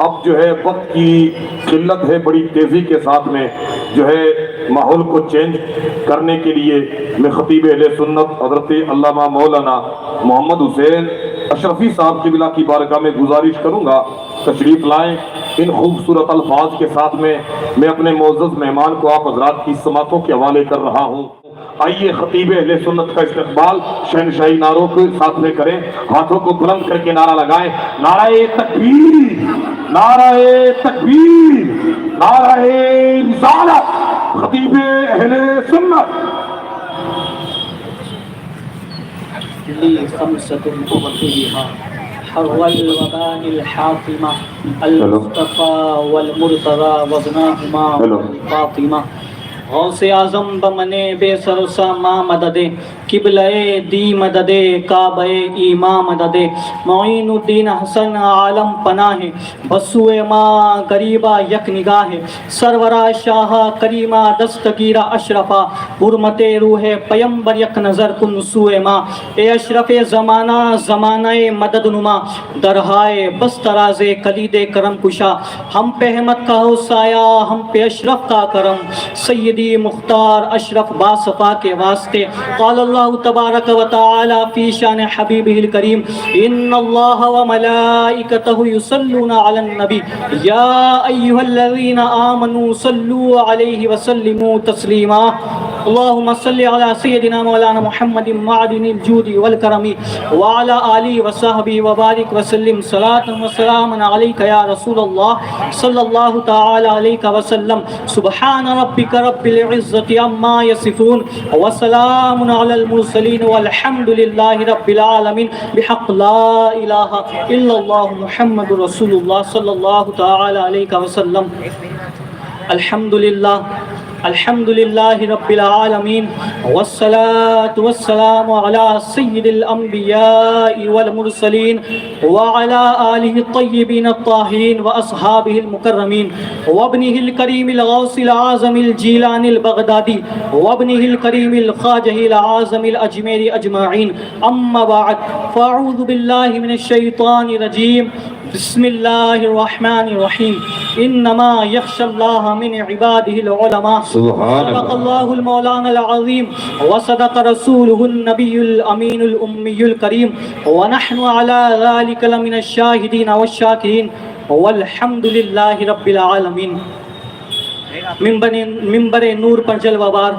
اب جو ہے وقت کی قلت ہے، بڑی تیزی کے ساتھ میں جو ہے ماحول کو چینج کرنے کے لیے میں خطیب اہل سنت حضرت علامہ مولانا محمد حسین اشرفی صاحب کی بلا کی بارگاہ میں گزارش کروں گا تشریف لائیں۔ ان خوبصورت الفاظ کے ساتھ میں اپنے معزز مہمان کو آپ حضرات کی سماعتوں کے حوالے کر رہا ہوں۔ آئیے خطیب اہل سنت کا استقبال شہنشاہی نعروں کے ساتھ میں کریں، ہاتھوں کو بلند کر کے نعرہ لگائیں، نعرہ تکبیر، نعرہ تکبیر، نعرہ رسالت، خطیب اہل سنت۔ لی خمسۃ اوتیھا حر الوباء الحاطمہ المصطفى والمرتضى وابناہما فاطمہ۔ غوث اعظم بمن بے سرسا ما مدد، قبلہ دی مدد، کعبہ ایماں مدد، معین الدین حسن عالم پناہ، بسوئے ماں غریبہ یک نگاہ، سرورہ شاہ کریمہ دستگیرہ اشرفہ، حرمت روح پیمبر یک نظر کن سوئے ماں، اے اشرف زمانہ زمانہ مدد نما، درہائے بس تراز کلید کرم کشا، ہم پہ احمد کا ہو سایہ، ہم پہ اشرف کا کرم، سیدی مختار اشرف باصفا کے واسطے۔ قال اللہ تبارک و تعالی فی شان حبیبہ الکریم ان اللہ و ملائکتہ یصلون علی النبی یا ایھا الذین آمنوا صلوا علیہ وسلموا تسلیما۔ اللہم صل علی سیدنا مولانا محمد معدن الجود والکرم وعلی آلہ وصحبہ وبارک وسلم صلاۃ وسلام علیک یا رسول اللہ صلی اللہ تعالی علیہ وسلم۔ سبحان ربک رب العزت عما یصفون وسلام علی المرسلین والحمد للہ رب العالمین بحق لا الہ الا اللہ محمد رسول اللہ صلی اللہ تعالی علیہ وسلم۔ الحمدللہ الحمدللہ رب العالمین والصلاة والسلام علی سید الانبیاء والمرسلین وعلی آلہ الطیبین الطاہرین واصحابہ المکرمین وابنہ الکریم الغوث العظم الجیلان البغدادی وابنہ الکریم الخواجہ العظم الاجمیر اجمعین، اما بعد فاعوذ باللہ من الشیطان الرجیم، بسم اللہ الرحمن الرحیم، انما یخشى اللہ من عبادہ العلماء، صدق اللہ المولانا العظیم وصدق رسولہ النبی الامین الامی الکریم ونحن علی ذلک لمن الشاہدین والشاکرین والحمد للہ رب العالمین۔ ممبر نور پر جلوہ بار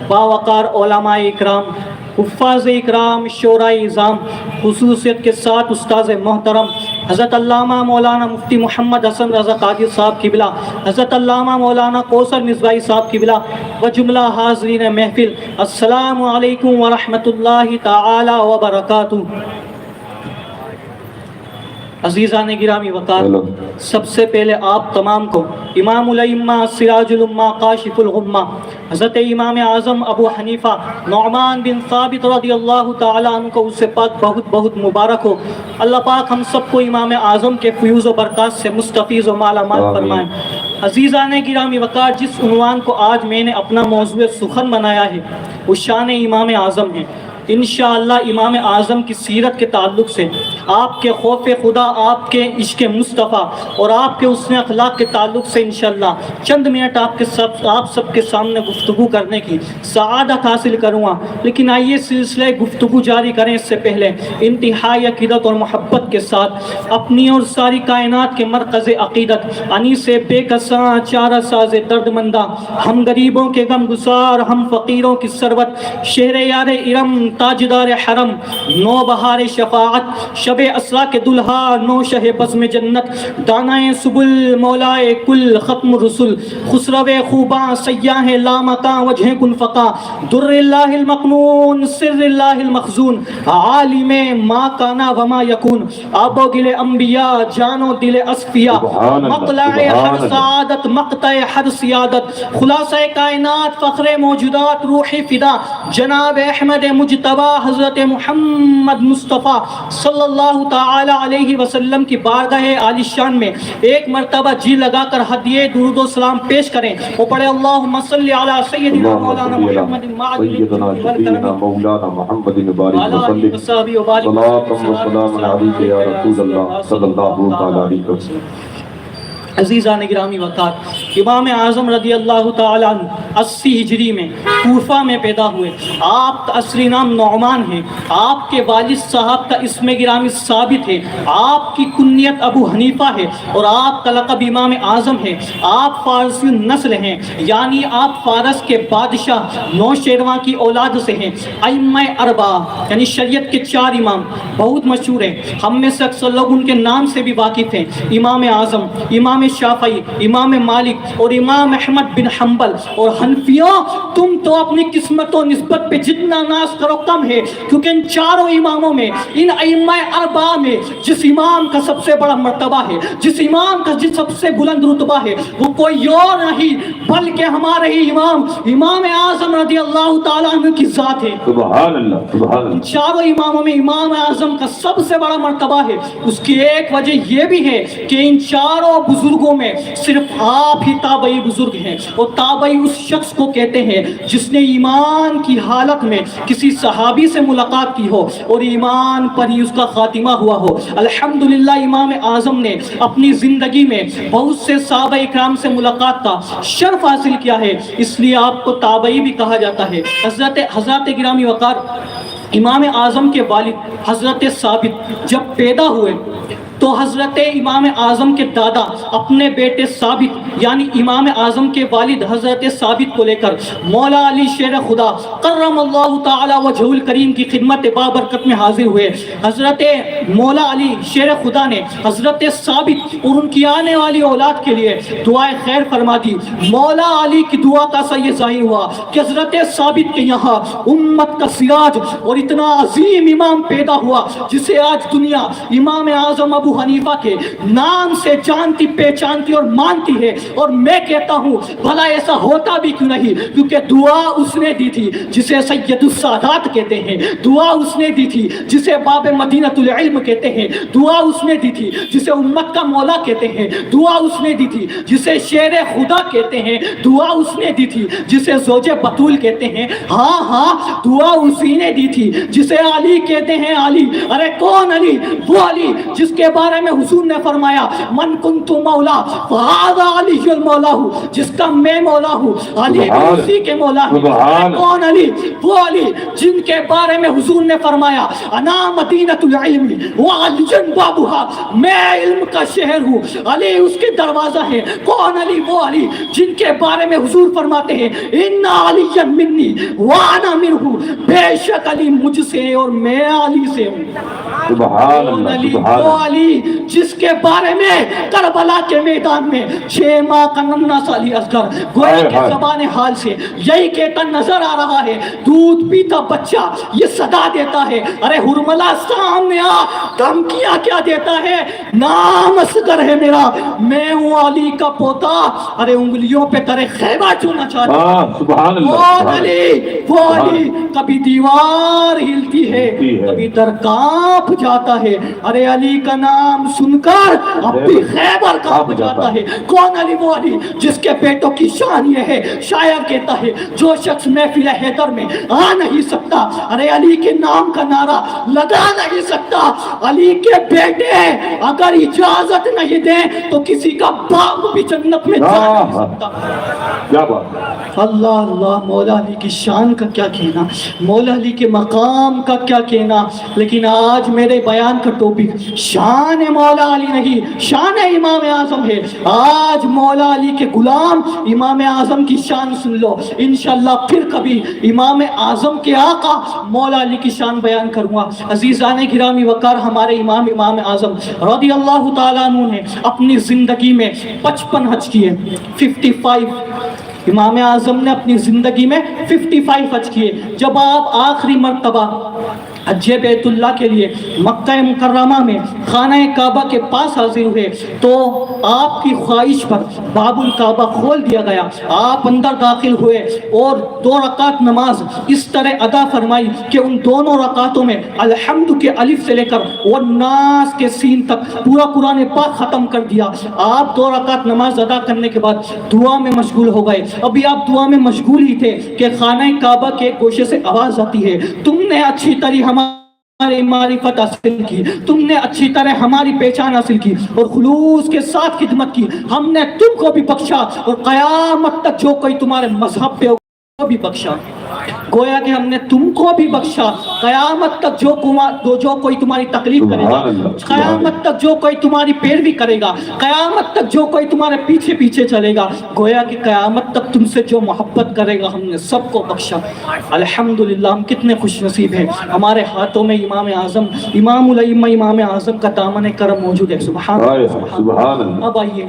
باوقار علماء اکرام، حفاظ اکرام، شورائے اعظام، خصوصیت کے ساتھ استاذ محترم حضرت علامہ مولانا مفتی محمد حسن رضا قادری صاحب قبلہ، حضرت علامہ مولانا کوثر مصباحی صاحب قبلہ و جملہ حاضرین محفل، السلام علیکم ورحمۃ اللہ تعالی وبرکاتہ۔ عزیزان گرامی وقار، سب سے پہلے آپ تمام کو امام الائمہ سراج الامہ کاشف الغمہ حضرت امام اعظم ابو حنیفہ نعمان بن ثابت رضی اللہ تعالیٰ عنہ کو اس سے پاک بہت بہت مبارک ہو۔ اللہ پاک ہم سب کو امام اعظم کے فیوز و برکات سے مستفیض و مالا مال فرمائیں۔ عزیزان گرامی وقار، جس عنوان کو آج میں نے اپنا موضوع سخن بنایا ہے وہ شان امام اعظم ہے۔ انشاءاللہ امام اعظم کی سیرت کے تعلق سے، آپ کے خوف خدا، آپ کے عشق مصطفیٰ اور آپ کے حسن اخلاق کے تعلق سے انشاءاللہ چند منٹ آپ سب کے سامنے گفتگو کرنے کی سعادت حاصل کروں گا۔ لیکن آئیے سلسلہ گفتگو جاری کریں اس سے پہلے انتہائی عقیدت اور محبت کے ساتھ اپنی اور ساری کائنات کے مرکز عقیدت انیس بے کساں چارہ ساز درد مندہ، ہم غریبوں کے غم گسار، ہم فقیروں کی ثروت، شہر یار ارم تاجدار حرم، نو بہار شفاعت، شب اسرا کے دلہا، نو شہ بزم جنت، دانائے سبل مولائے کل ختم رسول، خسرو خوباں سیاہ لامکاں وجہ کن فقا، در اللہ المقنون سر اللہ المخزون، عالم ما کانا وما یکون، آب و گل انبیاء جان و دل اصفیاء، مطلع ہر سعادت مقطع ہر سیادت، خلاصہ کائنات فخر موجودات روح فدا، جناب احمد مجتبی حضرت محمد مصطفیٰ صلی اللہ تعالی علیہ وسلم کی بارگاہ عالی شان میں ایک مرتبہ جی لگا کر ہدیہ درود و سلام پیش کریں۔ وہ پڑھے اللہم صلی علی سیدنا مولانا محمد سیدنا شفیعنا مولانا محمد بارک وسلم صلاۃ و سلام علیک یا رسول اللہ صلی اللہ تعالی علیہ وسلم۔ عزیزان گرامی وقار، امام اعظم رضی اللہ تعالیٰ عنہ 80 ہجری میں کوفہ میں پیدا ہوئے۔ آپ کا اصلی نام نعمان ہے، آپ کے والد صاحب کا اسم گرامی ثابت ہے، آپ کی کنیت ابو حنیفہ ہے اور آپ کا لقب امام اعظم ہے۔ آپ فارسی نسل ہیں، یعنی آپ فارس کے بادشاہ نوشیروان کی اولاد سے ہیں۔ ائمہ اربعہ یعنی شریعت کے 4 امام بہت مشہور ہیں، ہم میں سے اکثر لوگ ان کے نام سے بھی واقف ہیں۔ امام اعظم، امام شافعی، امام مالک اور امام احمد بن حنبل۔ اور حنفیوں، تم تو اپنی قسمت و نسبت پہ جتنا ناز کرو کم ہے، کیونکہ ان 4 اماموں میں، ان ائمہ اربعہ میں جس امام کا سب سے بڑا مرتبہ ہے، جس امام کا جس سب سے بلند رتبہ ہے، وہ کوئی اور نہیں بلکہ ہمارے ہی امام اعظم رضی اللہ تعالیٰ عنہ کی ذات ہے۔ سبحان اللہ، سبحان اللہ۔ 4 اماموں میں امام اعظم کا سب سے بڑا مرتبہ ہے۔ اس کی ایک وجہ یہ بھی ہے کہ ان 4 بزرگوں میں صرف آپ ہی تابعی بزرگ ہیں، اور تابعی اس شخص کو کہتے ہیں جس نے ایمان کی حالت میں کسی صحابی سے ملاقات کی ہو اور ایمان پر ہی اس کا خاتمہ ہوا ہو۔ الحمدللہ امام اعظم نے اپنی زندگی میں بہت سے صحابہ اکرام سے ملاقات کا شرف حاصل کیا ہے، اس لیے آپ کو تابعی بھی کہا جاتا ہے۔ حضرت گرامی وقار، امام اعظم کے والد حضرت ثابت جب پیدا ہوئے تو حضرت امام اعظم کے دادا اپنے بیٹے ثابت یعنی امام اعظم کے والد حضرت ثابت کو لے کر مولا علی شیر خدا کرم اللہ تعالی وجہ الکریم کی خدمت بابرکت میں حاضر ہوئے۔ حضرت مولا علی شیر خدا نے حضرت ثابت اور ان کی آنے والی اولاد کے لیے دعائے خیر فرما دی۔ مولا علی کی دعا کا اثر یہ ظاہر ہوا کہ حضرت ثابت کے یہاں امت کا سراج اور اتنا عظیم امام پیدا ہوا جسے آج دنیا امام اعظم ابو حنیفہ کے نام سے جانتی پہچانتی اور مانتی ہے۔ اور میں کہتا ہوں بھلا ایسا ہوتا بھی کیوں نہیں، کیونکہ دعا اس نے دی تھی جسے سید السادات کہتے ہیں، دعا اس نے دی تھی جسے باب مدینۃ العلم کہتے ہیں، دعا اس نے دی تھی جسے امت کا مولا کہتے ہیں، دعا اس نے دی تھی جسے شیر خدا کہتے ہیں، دعا اس نے دی تھی جسے زوج بطول کہتے ہیں۔ ہاں دعا اسی نے دی تھی جسے علی کہتے ہیں۔ علی، ارے کون علی؟ وہ علی جس کے بارے میں حضور نے فرمایا من کنت مولا فہذا علی المولا ہوں، جس کا میں مولا ہوں، علی اسی کے مولا ہے۔ کون علی؟ وہ علی جن کے بارے میں حضور نے فرمایا انا مدینۃ العلم وعلی بابها، میں علم کا شہر ہوں، علی اس کے دروازہ ہے۔ کون علی؟ وہ علی جن کے بارے میں حضور فرماتے ہیں ان علی منی وانا منہ، بے شک علی مجھ سے اور میں علی سے ہوں۔ سبحان اللہ۔ وہ علی جس کے بارے میں کربلا کے میدان میں 6 ماہ کا ننھا سالی اصغر گویا کہ زبان حال سے یہی کہتا نظر آ رہا ہے، دودھ پیتا بچہ یہ صدا دیتا ہے ارے ہرملا سامنے آ، دھمکیاں کیا دیتا ہے، نام اصغر ہے میرا، میں ہوں علی کا پوتا، ارے انگلیوں پہ ترے خیبہ چونا چاہتا ہے۔ سبحان اللہ۔ علی وہ علی کبھی دیوار ہلتی ہے کبھی در کانپ جاتا ہے، ارے علی کا نام سن کر اب بھی خیبر کانپ جاتا ہے۔ کون علی؟ وہ علی جس کے بیٹوں کی شان یہ ہے، شاعر کہتا ہے جو شخص محفل حیدر میں آ نہیں سکتا ارے علی کے نام کا نعرہ لگا نہیں سکتا، علی کے بیٹے اگر اجازت نہیں دیں تو کسی کا باپ بھی جنت میں جا نہیں سکتا۔ کیا بات، اللہ اللہ، مولا علی کی شان کا کیا کہنا، مولا علی کے مقام کا کیا کہنا، لیکن آج میرے بیان کا ٹاپک شان مولا علی نہیں، شان امام اعظم ہے۔ آج مولا علی کے غلام امام اعظم کی شان سن لو، انشاءاللہ پھر کبھی امام اعظم کے آقا مولا علی کی شان بیان کروں گا۔ عزیزان گرامی وقار، ہمارے امام اعظم رضی اللہ تعالیٰ عنہ نے اپنی زندگی میں 55 حج کیے، 55۔ امام اعظم نے اپنی زندگی میں 55 حج کیے۔ جب آپ آخری مرتبہ حج بیت اللہ کے لیے مکہ مکرمہ میں خانہ کعبہ کے پاس حاضر ہوئے تو آپ کی خواہش پر باب الکعبہ کھول دیا گیا، آپ اندر داخل ہوئے اور 2 رکعت نماز اس طرح ادا فرمائی کہ ان دونوں رکعتوں میں الحمد کے الف سے لے کر والناس کے سین تک پورا قرآن پاک ختم کر دیا۔ آپ 2 رکعت نماز ادا کرنے کے بعد دعا میں مشغول ہو گئے۔ ابھی آپ دعا میں مشغول ہی تھے کہ خانہ کعبہ کے گوشے سے آواز آتی ہے تم نے اچھی طرح معرفت حاصل کی، تم نے اچھی طرح ہماری پہچان حاصل کی اور خلوص کے ساتھ خدمت کی، ہم نے تم کو بھی بخشا اور قیامت تک جو کوئی تمہارے مذہب پہ کو بھی بخشا۔ گویا کہ ہم نے تم کو بھی بخشا، قیامت تک جو کوئی تمہاری تکلیف کرے گا، قیامت تک جو کوئی تمہاری پیروی کرے گا، قیامت تک جو کوئی تمہارے پیچھے پیچھے چلے گا، گویا کہ قیامت تک تم سے جو محبت کرے گا ہم نے سب کو بخشا۔ الحمدللہ، ہم کتنے خوش نصیب ہیں، ہمارے ہاتھوں میں امام اعظم، امام الائمہ، امام اعظم کا دامن کرم موجود ہے۔ سبحان اللہ۔ اب آئیے،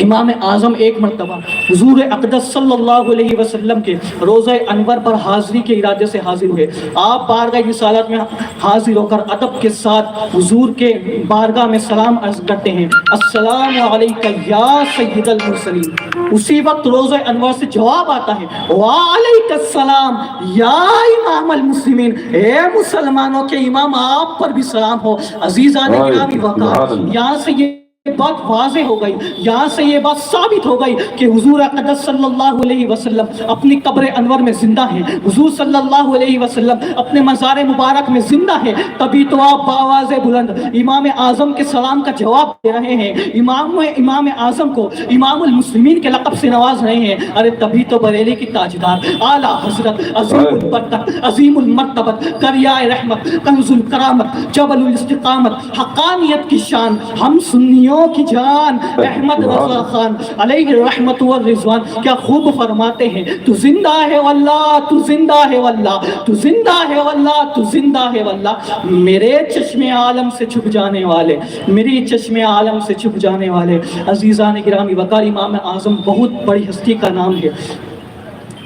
امام اعظم ایک مرتبہ حضور اقدس صلی اللہ علیہ وسلم کے روضہ انور پر حاضری کے ارادے سے حاضر ہوئے۔ آپ بارگاہ رسالت میں حاضر ہو کر ادب کے ساتھ حضور کے بارگاہ میں سلام عرض کرتے ہیں، السلام علیکہ یا سید المرسلین۔ اسی وقت روضہ انور سے جواب آتا ہے، وعلیکہ السلام یا امام المسلمین، اے مسلمانوں کے امام آپ پر بھی سلام ہو۔ عزیزان گرامی وقار، یہاں سے یہ بات واضح ہو گئی، یہاں سے یہ بات ثابت ہو گئی کہ حضور اقدس صلی اللہ علیہ وسلم اپنی قبر انور میں زندہ ہیں، حضور صلی اللہ علیہ وسلم اپنے مزار مبارک میں زندہ ہیں، تبھی تو آپ بآواز بلند امام اعظم کے سلام کا جواب دے رہے ہیں، امام اعظم کو امام المسلمین کے لقب سے نواز رہے ہیں۔ ارے تبھی تو بریلی کی تاجدار، اعلیٰ حضرت، عظیم البرکت، عظیم المرتبت، دریائے رحمت، کنز الکرامت، جبل الاستقامت، حقانیت کی شان، ہم سنیوں کی جان احمد رضا خان علیہ رحمت و رضوان کیا خوب فرماتے ہیں، تو زندہ ہے واللہ، تو زندہ ہے واللہ، تو زندہ ہے واللہ، تو زندہ ہے واللہ، میرے چشم عالم سے چھپ جانے والے، میری چشم عالم سے چھپ جانے والے۔ عزیزان گرامی وقار، امام اعظم بہت بڑی ہستی کا نام ہے۔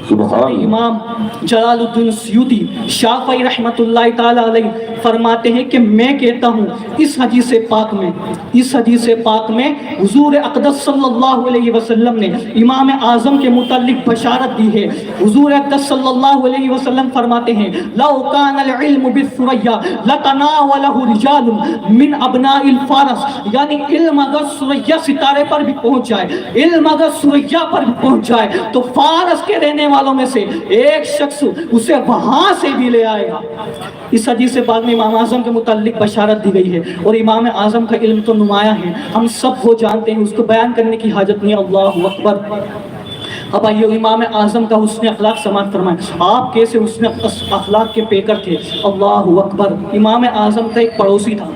امام جلال الدین سیوطی شافعی رحمت اللہ تعالی علیہ فرماتے ہیں کہ میں کہتا ہوں اس حدیث پاک میں حضور اقدس صلی اللہ علیہ وسلم نے امام اعظم کے متعلق بشارت دی ہے۔ حضور اقدس صلی اللہ علیہ وسلم فرماتے ہیں، لو کان العلم بالثریا لتناولہ رجال من ابناء الفارس، یعنی علم اگر ثریا ستارے پر بھی پہنچ جائے، علم اگر ثریا پر بھی پہنچ جائے تو فارس کے رہنے والوں میں سے ایک شخص اسے وہاں سے بھی لے آئے گا۔ اس حدیث پاک میں امام اعظم کے متعلق بشارت دی گئی ہے، اور امام اعظم کا علم تو نمایاں ہے، ہم سب وہ جانتے ہیں، اس کو بیان کرنے کی حاجت نہیں۔ اللہ اکبر۔ اب آئیے امام اعظم کا حسن اخلاق سماعت فرمائیں، آپ کیسے حسن اخلاق کے پیکر تھے۔ اللہ اکبر۔ امام اعظم کا ایک پڑوسی تھا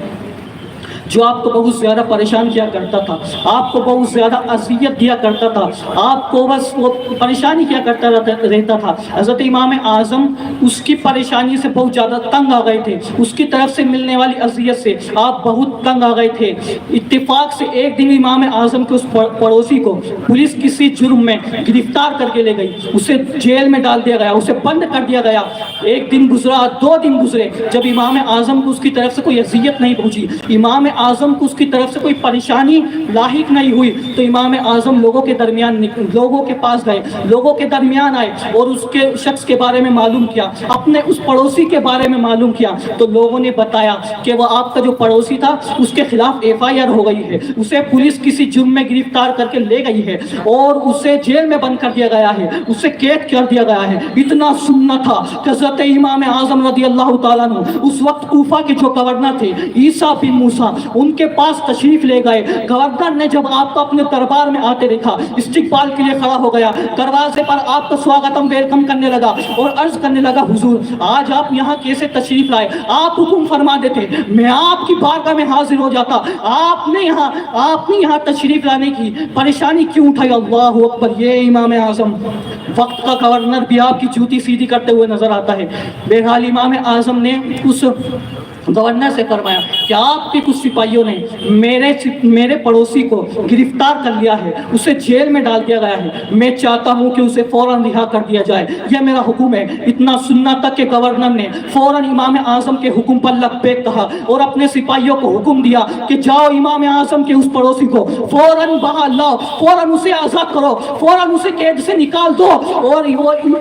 جو آپ کو بہت زیادہ پریشان کیا کرتا تھا، آپ کو بہت زیادہ اذیت دیا کرتا تھا، آپ کو بس وہ پریشانی کیا کرتا رہتا تھا۔ حضرت امام اعظم اس کی پریشانی سے بہت زیادہ تنگ آ گئے تھے، اس کی طرف سے ملنے والی اذیت سے آپ بہت تنگ آ گئے تھے۔ اتفاق سے ایک دن امام اعظم کے اس پڑوسی کو پولیس کسی جرم میں گرفتار کر کے لے گئی، اسے جیل میں ڈال دیا گیا، اسے بند کر دیا گیا۔ ایک دن گزرا، 2 دن گزرے، جب امام اعظم کو اس کی طرف سے کوئی اذیت نہیں پہنچی، امام اعظم کو اس کی طرف سے کوئی پریشانی لاحق نہیں ہوئی، تو امام اعظم لوگوں کے پاس گئے، لوگوں کے درمیان آئے اور اس کے شخص کے بارے میں معلوم کیا، اپنے اس پڑوسی کے بارے میں معلوم کیا، تو لوگوں نے بتایا کہ وہ آپ کا جو پڑوسی تھا اس کے خلاف FIR ہو گئی ہے، اسے پولیس کسی جرم میں گرفتار کر کے لے گئی ہے اور اسے جیل میں بند کر دیا گیا ہے، اسے قید کر دیا گیا ہے۔ اتنا سننا تھا کہ حضرت امام اعظم رضی اللہ تعالیٰ عنہ اس وقت کوفہ کے جو گورنر تھے عیسیٰ بن موسیٰ، ان کے پاس تشریف لے گئے۔ گورنر نے جب آپ کو اپنے دربار میں آتے دیکھا، استقبال کے لیے کھڑا ہو گیا، دروازے پر آپ کا سواگتم ویلکم کرنے لگا اور عرض کرنے لگا، حضور آج آپ یہاں کیسے تشریف لائے؟ آپ حکم فرما دیتے، میں آپ کی بارگاہ میں حاضر ہو جاتا، آپ نے یہاں تشریف لانے کی پریشانی کیوں اٹھائی؟ اللہ اکبر۔ یہ امام اعظم وقت کا گورنر بھی آپ کی جوتی سیدھی کرتے ہوئے نظر آتا ہے۔ بہرحال امام اعظم نے اس گورنر سے فرمایا کہ آپ کے کچھ سپاہیوں نے میرے پڑوسی کو گرفتار کر لیا ہے، اسے جیل میں ڈال دیا گیا ہے، میں چاہتا ہوں کہ اسے فوراً رہا کر دیا جائے، یہ میرا حکم ہے۔ اتنا سننا تک کہ گورنر نے فوراً امام اعظم کے حکم پر لبیک کہا اور اپنے سپاہیوں کو حکم دیا کہ جاؤ امام اعظم کے اس پڑوسی کو فوراً باہر لاؤ، فوراً اسے آزاد کرو، فوراً اسے قید سے نکال دو۔ اور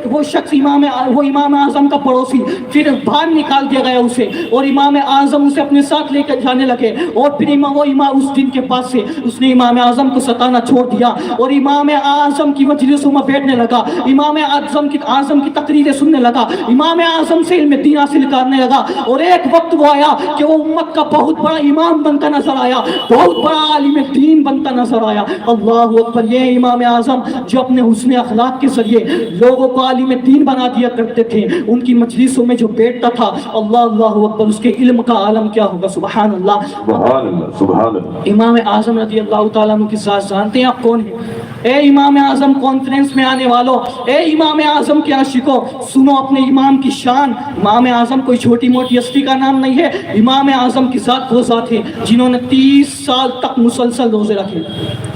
وہ شخص امام اعظم کا پڑوسی پھر باہر نکال دیا گیا اسے، اور امام اعظم اسے اپنے ساتھ لے کر جانے لگے اور پھر وہ امام اس دن کے بعد سے اس نے امام اعظم کو ستانا چھوڑ دیا اور امام اعظم کی مجلسوں میں بیٹھنے لگا، امام اعظم کی تقریریں سننے لگا، امام اعظم سے علم دین حاصل کرنے لگا، اور ایک وقت وہ آیا کہ وہ امت کا بہت بڑا امام بنتا نظر آیا، بہت بڑا عالم دین بنتا نظر آیا۔ اللہ اکبر! یہ امام اعظم جو اپنے حسن اخلاق کے ذریعے لوگوں کو عالم دین بنا دیا کرتے تھے، ان کی مجلسوں میں جو بیٹھتا تھا، اللہ اکبر، اس کے علم کا عالم کیا ہوگا! سبحان اللہ، سبحان اللہ، سبحان اللہ۔ امام اعظم رضی اللہ تعالیٰ عنہ کی ذات جانتے ہیں آپ کون ہیں؟ اے امام اعظم کانفرنس میں آنے والوں، اے امام اعظم کے عاشقوں، سنو اپنے امام کی شان۔ امام اعظم کوئی چھوٹی موٹی ہستی کا نام نہیں ہے، امام اعظم کی ذات وہ ذات ہے جنہوں نے 30 سال تک مسلسل روزے رکھے۔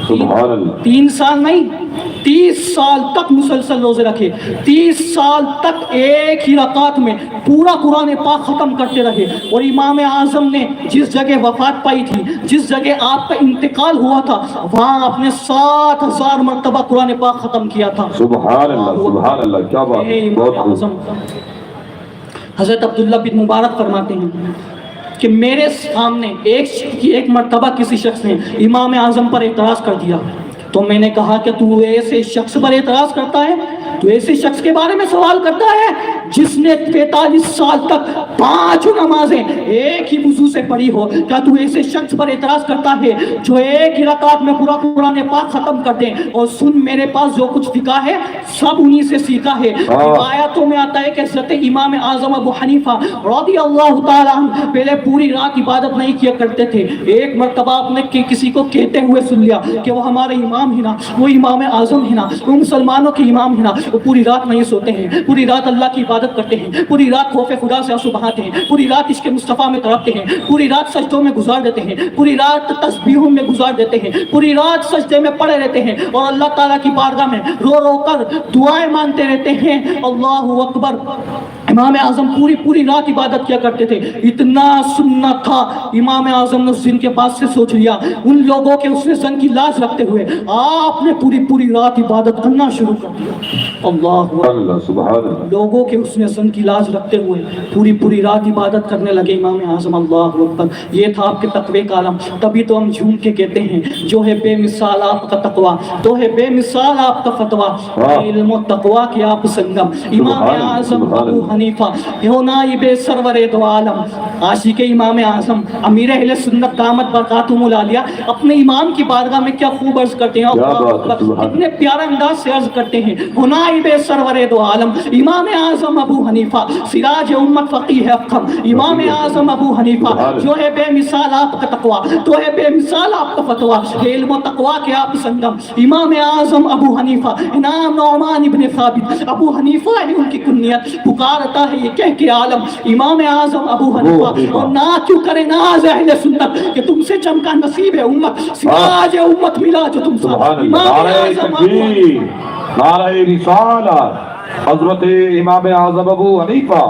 سبحان اللہ۔ 3 سال نہیں، 30 سال تک مسلسل روزے رکھے، 30 سال تک ایک ہی رکعت میں پورا قرآن پاک ختم کرتے رہے۔ اور امام اعظم نے جس جگہ وفات پائی تھی، جس جگہ آپ کا انتقال ہوا تھا، وہاں آپ نے 7000 مرتبہ قرآن پاک ختم کیا تھا۔ سبحان اللہ، سبحان اللہ، کیا بات ہے، بہت خوب۔ حضرت عبداللہ بن مبارک فرماتے ہیں کہ میرے سامنے ایک مرتبہ کسی شخص نے امام اعظم پر اعتراض کر دیا، تو میں نے کہا کہ تو ایسے شخص پر اعتراض کرتا ہے، تو ایسے شخص کے بارے میں سوال کرتا ہے جس نے 45 سال تک 5 نمازیں ایک ہی وضو سے پڑھی ہو، کیا تو ایسے شخص پر اعتراض کرتا ہے جو ایک ہی رکعت میں پورا قرآن پاک ختم کر دیں؟ اور سن، میرے پاس جو کچھ فقہ ہے سب انہی سے سیکھا ہے۔ روایتوں میں آتا ہے کہ حضرت امام اعظم ابو حنیفہ رضی اللہ تعالیٰ عنہ پہلے پوری رات عبادت نہیں کیا کرتے تھے، ایک مرتبہ آپ نے کسی کو کہتے ہوئے سن لیا کہ وہ ہمارے امام ہیں نا، وہ امام اعظم ہیں نا، وہ مسلمانوں کے امام ہیں نا، وہ پوری رات نہیں سوتے ہیں، پوری رات اللہ کی عبادت کرتے ہیں، پوری رات خوف خدا سے آنسو بہاتے ہیں، پوری رات عشق مصطفیٰ میں تڑپتے ہیں، پوری رات سجدوں میں گزار دیتے ہیں، پوری رات تسبیحوں میں گزار دیتے ہیں، پوری رات سجدے میں پڑے رہتے ہیں اور اللہ تعالیٰ کی بارگاہ میں رو رو کر دعائیں مانتے رہتے ہیں۔ اللہ اکبر! امام اعظم پوری رات عبادت کیا کرتے تھے۔ اتنا سنت تھا، امام اعظم نے اس دن کے بعد سے سوچ لیا، ان لوگوں کے اس نے زن کی لاج رکھتے ہوئے آپ نے پوری رات عبادت کرنا شروع کر دیا۔ اللہ سبحان اللہ۔ لوگوں کے اس نے زن کی لاج رکھتے ہوئے پوری رات عبادت کرنے لگے امام اعظم۔ اللہ اکبر! یہ تھا آپ کے تقوی کا عالم۔ تبھی تو ہم جھوم کے کہتے ہیں جو ہے بے مثال آپ کا تقوی، تو ہے بے مثال آپ کا فتویٰ، علم و تقوی کے آپ سنگم۔ امام اعظم ابو حنیفہ نائب سرور دو عالم، عاشق امام اعظم، امیر اہل سنت دامت برکاتہم العالیہ، اپنے امام کی بارگاہ میں کیا خوب عرض کرتے ہیں، اتنے پیارا انداز سے عرض کرتے ہیں، نائب سرور دو عالم امام اعظم ابو حنیفہ، سراج امت فقیہ افخم، امام اعظم ابو حنیفہ جو ہے بے مثال آپ کا تقوی، تو ہے بے مثال آپ کا فتویٰ، علم و تقوی کے آپ سنگم۔ امام اعظم ابو حنیفہ، نام نعمان ابن ثابت، ابو حنیفہ ہے ان کی کنیت، پکارتا ہے یہ کہہ کے عالم امام اعظم ابو حنیفہ، اور نہ کیوں کرے ناز اہل سنت کہ تم سے چمکا نصیب ہے امت، سراج امت ملا جو تم سب۔ امام اعظم ابو حنیفہ، نعرہ رسالت حضرت امام اعظم ابو حنیفہ،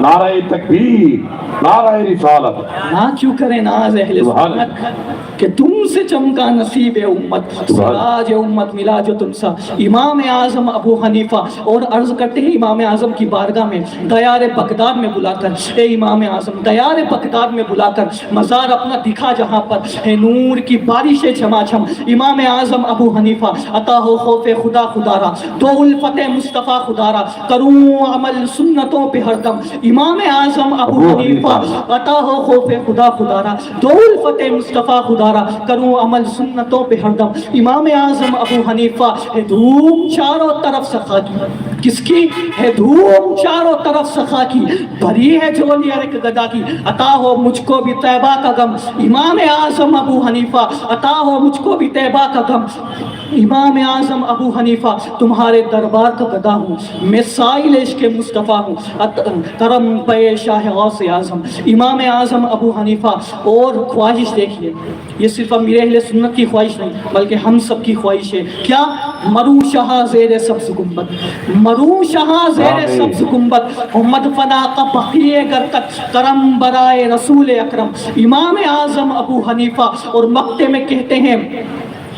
نعرہ تکبیر، نعرہ رسالت، نہ کیوں کرے ناز اہل سنت کہ تم سے چمکا نصیب امت، سراج امت ملا جو تم سا۔ امام اعظم ابو حنیفہ اور عرض کرتے ہیں امام اعظم کی بارگاہ میں دیار بغداد میں بلا کر، اے امام اعظم دیار بغداد میں بلا کر مزار اپنا دکھا جہاں پر ہے نور کی بارشیں چھما چھم۔ امام اعظم ابو حنیفہ، عطا ہو خوف خدا خدارا، دو الفت مصطفیٰ خدارا، کروں عمل سنتوں پہ ہر دم۔ امام اعظم ابو حنیفہ، عطا ہو خوف خدا خدارا، دو الفت مصطفیٰ خدارا، کروں عمل سنتوں پہ ہر دم۔ امام اعظم ابو حنیفہ ہے دھوم چاروں طرف سخا کی، کس کی ہے دھوم چاروں طرف سخا کی، بھری ہے جھولی ہر ایک گدا کی، عطا ہو مجھ کو بھی طیبہ کا غم۔ امام اعظم ابو حنیفہ، عطا ہو مجھ کو بھی طیبہ کا غم۔ امام اعظم ابو حنیفہ، تمہارے دربار کا گدا ہوں، میں سائل عشق مصطفیٰ ہوں، کرم پہ شاہ غوث اعظم۔ امام اعظم ابو حنیفہ، اور خواہش دیکھیے، یہ صرف امیر اہل سنت کی خواہش نہیں بلکہ ہم سب کی خواہش ہے، کیا؟ مرو شہاں زیر سبز گنبد، مرو شہاں زیر سبز گنبد، محمد فنا کا بقیے گر تک، کرم برائے رسول اکرم۔ امام اعظم ابو حنیفہ، اور مقطع میں کہتے ہیں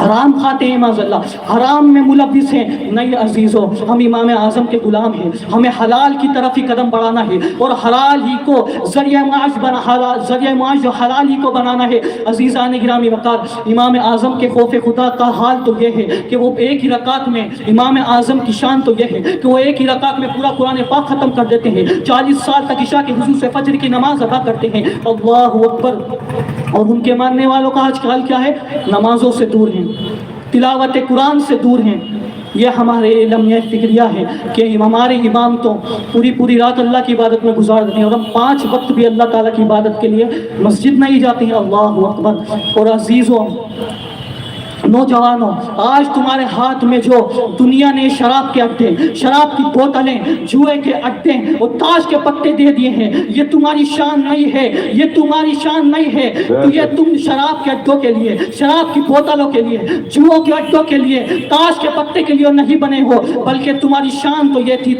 حرام کھاتے ہیں معاذ اللہ، حرام میں ملوث ہیں. نہیں عزیزو، ہم امام اعظم کے غلام ہیں، ہمیں حلال کی طرف ہی قدم بڑھانا ہے اور حلال ہی کو ذریعہ معاش جو حلال ہی کو بنانا ہے. عزیزان گرامی وقار، امام اعظم کے خوف خدا کا حال تو یہ ہے کہ وہ ایک ہی رکعت میں، امام اعظم کی شان تو یہ ہے کہ وہ ایک ہی رکعت میں پورا قرآن پاک ختم کر دیتے ہیں، 40 سال تک عشاء کے حضور سے فجر کی نماز ادا کرتے ہیں. اللہ اکبر. اور ان کے ماننے والوں کا آج کل کیا ہے؟ نمازوں سے دور ہیں، تلاوت قرآن سے دور ہیں. یہ ہمارے علم یہ فکریہ ہے کہ ہمارے امام تو پوری رات اللہ کی عبادت میں گزار دیتے ہیں اور ہم 5 وقت بھی اللہ تعالیٰ کی عبادت کے لیے مسجد نہیں جاتے ہیں. اللہ اکبر. اور عزیزوں، نوجوانوں، آج تمہارے ہاتھ میں جو دنیا نے شراب کے اڈے، شراب کی بوتلیں، جوئے کے اڈے اور تاش کے پتے دے دیے ہیں، یہ تمہاری شان نہیں ہے، یہ تمہاری شان نہیں ہے. تو یہ تم شراب کے اڈوں کے لیے، شراب کی بوتلوں کے لیے، جوؤں کے اڈوں کے لیے، تاش کے پتے کے لیے نہیں بنے ہو، بلکہ تمہاری شان تو یہ تھی.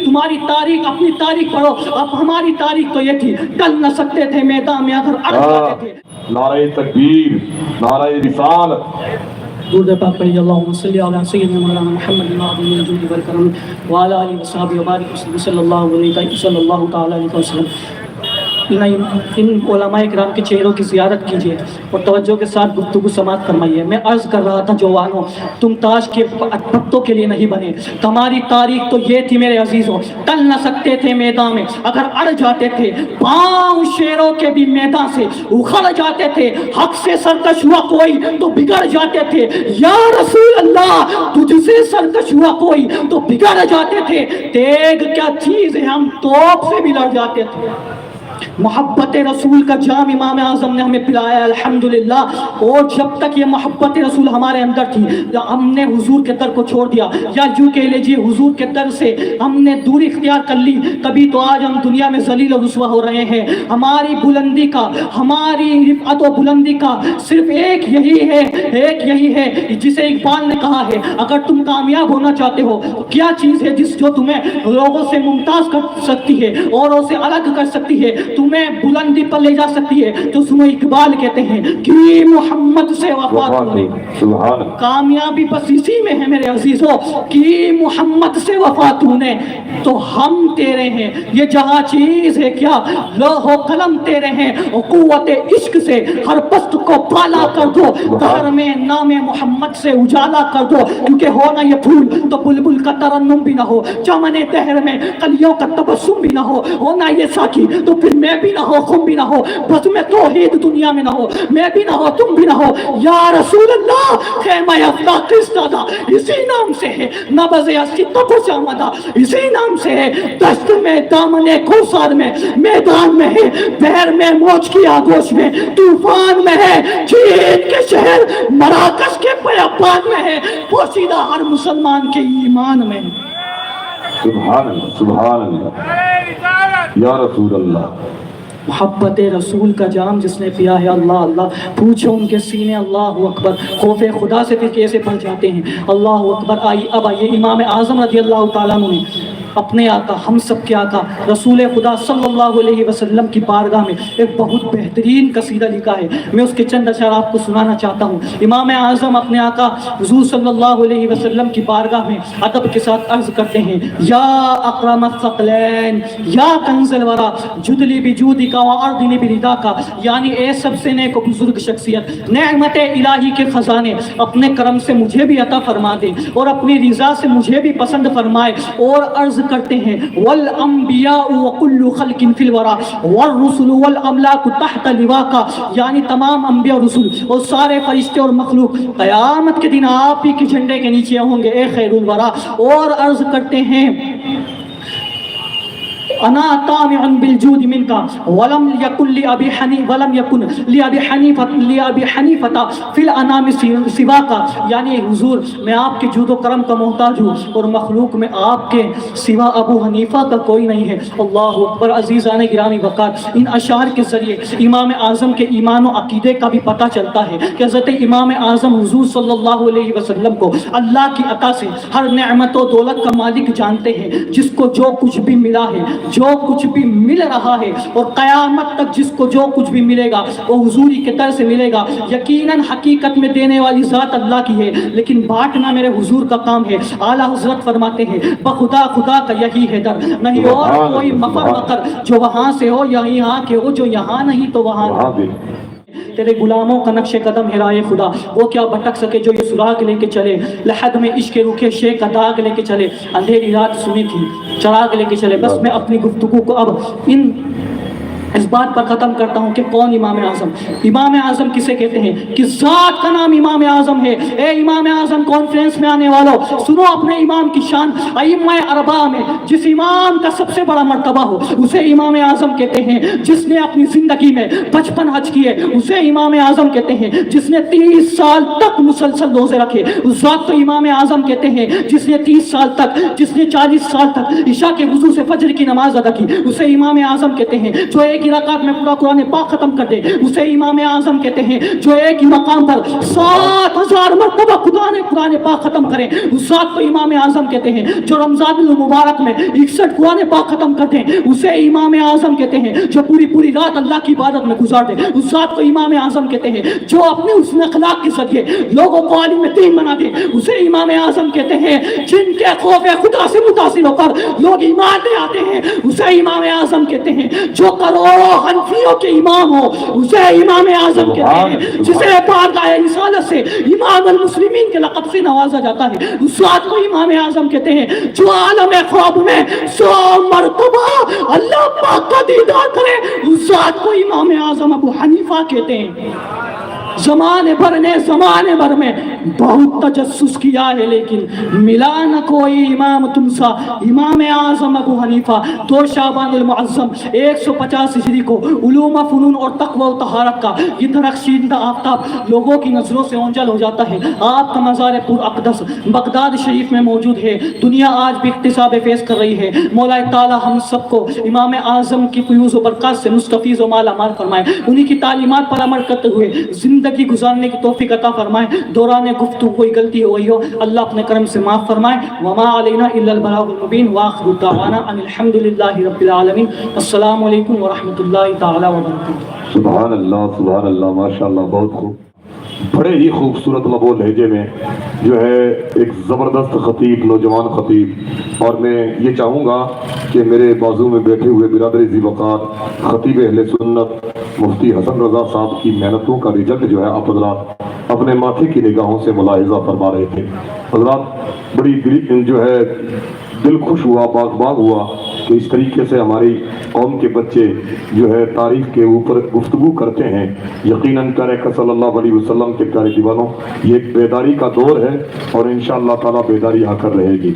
تمہاری تاریخ، اپنی تاریخ پڑھو. اب ہماری تاریخ تو یہ تھی، ٹل نہ سکتے تھے میدان میں اگر اڑ جاتے تھے. نعرہ تکبیر، نعرہ رسالت. درود پاک پڑھیے. اللہم صلی علی سیدنا مولانا محمد العظیم الجود والکرم وعلی آلہ وصحبہ وبارک وسلم صلی اللہ تعالی علیہ وسلم. ان علماء کرام کے چہروں کی زیارت کیجیے اور توجہ کے ساتھ گفتگو سماعت فرمائیے. میں عرض کر رہا تھا جوانوں، تم تاش کے پتوں کے لیے نہیں بنے. تمہاری تاریخ تو یہ تھی میرے عزیزوں، ٹل نہ سکتے تھے میدان میں، اگر اڑ جاتے تھے پاؤں شیروں کے بھی میدان سے اکھڑ جاتے تھے. حق سے سرکش ہوا کوئی تو بگڑ جاتے تھے. یا رسول اللہ، تجھ سے سرکش ہوا کوئی تو بگڑ جاتے تھے. تیگ کیا چیز ہے، ہم توپ سے بھی لڑ جاتے تھے. محبت رسول کا جام امام اعظم نے ہمیں پلایا الحمدللہ. اور جب تک یہ محبت رسول ہمارے اندر تھی، ہم نے حضور کے در کو چھوڑ دیا یا جو کہ لیجیے حضور کے در سے ہم نے دوری اختیار کر لی، تبھی تو آج ہم دنیا میں ذلیل و رسوا ہو رہے ہیں. ہماری بلندی کا، ہماری رفعت و بلندی کا صرف ایک یہی ہے جسے اقبال نے کہا ہے، اگر تم کامیاب ہونا چاہتے ہو تو کیا چیز ہے جس جو تمہیں لوگوں سے ممتاز کر سکتی ہے، اوروں سے الگ کر سکتی ہے، تمہیں بلندی پر لے جا سکتی ہے؟ تو سنو، اقبال کہتے ہیں کہ محمد سے وفات. کامیابی بس اسی میں ہے میرے عزیزوں کہ محمد سے وفات ہونے. تو ہم تیرے ہیں، یہ جہاں چیز ہے کیا، لوح و قلم تیرے ہیں. اور قوت عشق سے ہر پست کو بالا کر دو، دہر میں نام محمد سے اجالا کر دو. کیونکہ ہونا یہ پھول تو بلبل کا ترنم بھی نہ ہو، چمن دہر میں کلیوں کا تبسم بھی نہ ہو. ہونا یہ ساکی تو پھر میں بھی نہ ہو، خم بھی نہ ہو، بس میں توحید دنیا میں نہ ہو، میں بھی نہ ہو، تم بھی نہ ہو. یا رسول اللہ، خیمہ افلاق استادا اسی نام سے ہے، نبض اسیتہ کو جامدہ اسی نام سے ہے. دشت میں، دامن کوثر میں، میدان میں ہے، بحر میں، موج کی آگوش میں، طوفان میں ہے، چین کے شہر مراکش کے بیابان میں ہے، پوشیدہ ہر مسلمان کے ایمان میں. سبحان اللہ، سبحان اللہ، یا رسول اللہ. محبت رسول کا جام جس نے پیا ہے، اللہ اللہ، پوچھو ان کے سینے اللہ اکبر خوف خدا سے پھر کیسے بھر جاتے ہیں. اللہ اکبر. اب آئیے امام اعظم رضی اللہ تعالیٰ عنہ نے اپنے آقا، ہم سب کے آقا رسول خدا صلی اللہ علیہ وسلم کی بارگاہ میں ایک بہت بہترین قصیدہ لکھا ہے. میں اس کے چند اشعار آپ کو سنانا چاہتا ہوں. امام اعظم اپنے آقا حضور صلی اللہ علیہ وسلم کی بارگاہ میں ادب کے ساتھ عرض کرتے ہیں، یا اکرم الثقلین یا کنز الورا جدلی بجودی کا وعرضنی بردا کا. یعنی اے سب سے نیک و بزرگ شخصیت، نعمت الہی کے خزانے اپنے کرم سے مجھے بھی عطا فرما دے اور اپنی رضا سے مجھے بھی پسند فرمائے. اور عرض کرتے ہیں، والانبیاء وکل خلق فی الورا والرسل والاملاک تحت لواکا. یعنی تمام انبیاء اور رسول اور سارے فرشتے اور مخلوق قیامت کے دن آپ ہی کے جھنڈے کے نیچے ہوں گے، اے خیر الورا. اور عرض کرتے ہیں، انا طامع بالجود منك ولم يكن لابي حنيفه في الانام سواك. یعنی حضور میں آپ کے جود و کرم کا محتاج ہوں اور مخلوق میں آپ کے سوا ابو حنیفہ کا کوئی نہیں ہے. اللہ اکبر. عزیزان گرامی وقار، ان اشعار کے ذریعے امام اعظم کے ایمان و عقیدے کا بھی پتہ چلتا ہے کہ حضرت امام اعظم حضور صلی اللہ علیہ وسلم کو اللہ کی عطا سے ہر نعمت و دولت کا مالک جانتے ہیں. جس کو جو کچھ بھی ملا ہے جو کچھ بھی مل رہا ہے اور قیامت تک جس کو جو کچھ بھی ملے گا وہ حضوری کے در سے ملے گا. یقیناً حقیقت میں دینے والی ذات اللہ کی ہے لیکن بانٹنا میرے حضور کا کام ہے. اعلیٰ حضرت فرماتے ہیں بخدا خدا کا یہی ہے در, نہیں اور کوئی مفر مقر, جو وہاں سے ہو یا یہاں کے ہو, جو یہاں نہیں تو وہاں بھی. تیرے غلاموں کا نقش قدم ہے رائے خدا, وہ کیا بھٹک سکے جو یہ سراغ لے کے چلے. لحد میں عشق روکے شے کا داغ لے کے چلے, اندھیری رات سنی تھی چراغ لے کے چلے. بس میں اپنی گفتگو کو اب اس بات پر ختم کرتا ہوں کہ کون امام اعظم. امام اعظم کسے کہتے ہیں کہ ذات کا نام امام اعظم ہے. اے امام اعظم کانفرنس میں آنے والوں سنو اپنے امام کی شان. ائمہ اربعہ میں جس امام کا سب سے بڑا مرتبہ ہو اسے امام اعظم کہتے ہیں. جس نے اپنی زندگی میں 55 حج کیے اسے امام اعظم کہتے ہیں. جس نے 30 سال تک مسلسل روزے رکھے اس ذات کو امام اعظم کہتے ہیں. جس نے 30 سال تک, جس نے 40 سال تک عشاء کے وضو سے فجر کی نماز ادا کی اسے امام اعظم کہتے ہیں. جو ایک ہی رکعت میں پورا قرآن پاک ختم کر دے اسے امام اعظم کہتے ہیں. جو ایک ہی مقام پر 7000 مرتبہ قرآن پاک ختم کرے اس ذات کو امام اعظم کہتے ہیں. جو رمضان المبارک میں 61 قرآن پاک ختم کر دیں اسے امام اعظم کہتے ہیں. جو پوری رات اللہ کی عبادت میں گزار دے اس ذات کو امام اعظم کہتے ہیں. جو اپنے حسن اخلاق کے ذریعے لوگوں کو عالم دین بنا دے اسے امام اعظم کہتے ہیں. جن کے خوف خدا سے متاثر ہو کر لوگ ایمان لے آتے ہیں اسے امام اعظم کہتے ہیں. جو کروڑوں حنفیوں کے امام ہو اسے امام اعظم کہتے ہیں. جسے بارگاہ رسالت سے امام المسلمین کے لقب سے نوازا جاتا ہے اس ذات کو امام اعظم کہتے ہیں. جو عالم خواب میں 100 مرتبہ اللہ پاک کا دیدار کرے اس ذات کو امام اعظم ابو حنیفہ کہتے ہیں. زمانے بھر میں بہت تجسس کیا ہے لیکن ملا نہ کوئی امام تم سا. امام اعظم ابو حنیفہ 2 شعبان المعظم 150 ہجری کو علوم فنون اور تقوی و طہارت کا یہ درخشیدہ آفتاب لوگوں کی نظروں سے اونجل ہو جاتا ہے. آپ کا مزار پر اقدس بغداد شریف میں موجود ہے. دنیا آج بھی اقتصاب فیض کر رہی ہے. مولا تعالی ہم سب کو امام اعظم کی فیوز و برکات سے مستفیض و مالا مال فرمائے. انہی کی تعلیمات پر عمل کرتے ہوئے زندگی گزارنے کی توفیق عطا فرمائے. دوران گفتگو کوئی غلطی ہو گئی ہو اللہ اپنے کرم سے معاف فرمائے. وما علینا الا البلاغ المبین واخر دعوانا ان الحمد للہ رب العالمین. السلام علیکم ورحمۃ اللہ تعالی وبرکاتہ. سبحان اللہ ماشاء اللہ, بہت خوب. بڑے ہی خوبصورت لب و لہجے میں جو ہے ایک زبردست خطیب, نوجوان خطیب. اور میں یہ چاہوں گا کہ میرے بازو میں بیٹھے ہوئے برادر ذی وقار خطیب اہل سنت مفتی حسن رضا صاحب کی محنتوں کا رزلٹ جو ہے آپ حضرات اپنے ماتھے کی نگاہوں سے ملاحظہ فرما رہے تھے. حضرات بڑی جو ہے دل خوش ہوا, باغ ہوا کہ اس طریقے سے ہماری قوم کے بچے جو ہے تاریخ کے اوپر گفتگو کرتے ہیں. یقیناً پیارے کا صلی اللہ علیہ وسلم کے پیارے دیوانوں یہ ایک بیداری کا دور ہے اور انشاءاللہ تعالی بیداری آ کر رہے گی.